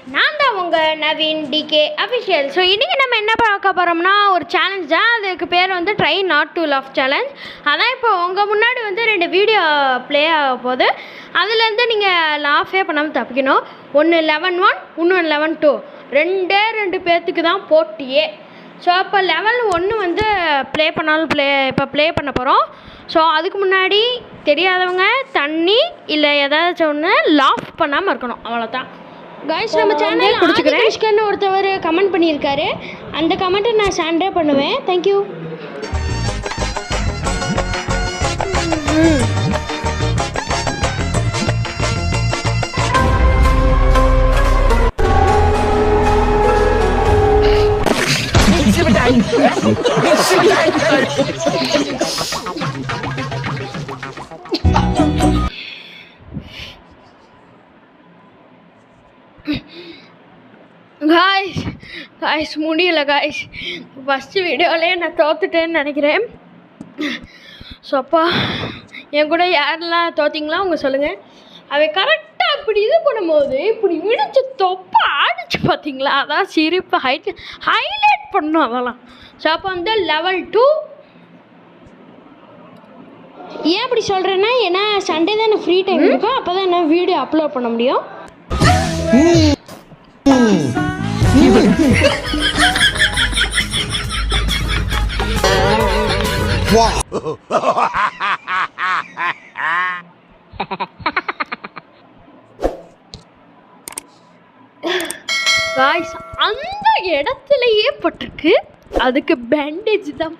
நான் தான் உங்கள் நவீன் டிகே அஃபிஷியல். ஸோ இன்றைக்கி நம்ம என்ன பார்க்க போகிறோம்னா ஒரு சேலஞ்ச் தான். அதுக்கு பேர் வந்து try not to love challenge. அதான் இப்போ உங்கள் முன்னாடி வந்து 2 வீடியோ ப்ளே ஆக போகுது. அதுலேருந்து நீங்கள் லாஃபே பண்ணாமல் தப்பிக்கணும். ஒன்று 11-1, இன்னொன்று 11-2. 2 பேர்த்துக்கு தான் போட்டியே. ஸோ அப்போ லெவல் 1 வந்து இப்போ ப்ளே பண்ண போகிறோம். ஸோ அதுக்கு முன்னாடி தெரியாதவங்க தண்ணி இல்லை ஏதாச்சும் ஒன்று லாஃப் பண்ணாமல் இருக்கணும், அவ்வளோதான். காய்ஸ், நம்ம சேனல் குடிச்சுக்கிறேன் ஒருத்தவர் கமெண்ட் பண்ணியிருக்காரு. அந்த கமெண்ட்டை நான் சாண்டே பண்ணுவேன். தேங்க்யூ. காய்ஸ் முடியல காய்ஸ். ஃபஸ்ட்டு வீடியோலேயே நான் தோத்துட்டேன்னு நினைக்கிறேன். ஸோ அப்பா என் கூட யாரெல்லாம் தோற்றிங்களா அவங்க சொல்லுங்கள். அவன் கரெக்டாக இப்படி இது பண்ணும்போது இப்படி விழிச்சு தொப்பை ஆடிச்சு பார்த்தீங்களா? அதான் சிரிப்பு ஹைலைட் பண்ணணும் அதெல்லாம். ஸோ அப்போ வந்து லெவல் 2. ஏன் அப்படி சொல்கிறேன்னா, ஏன்னா சண்டே தான் எனக்கு ஃப்ரீ டைம் இருக்கும். அப்போ தான் என்ன வீடியோ அப்லோட் பண்ண முடியும். காய்ஸ், அந்த இடத்துலயே பட்டிருக்கு. அதுக்கு பேண்டேஜ் தான்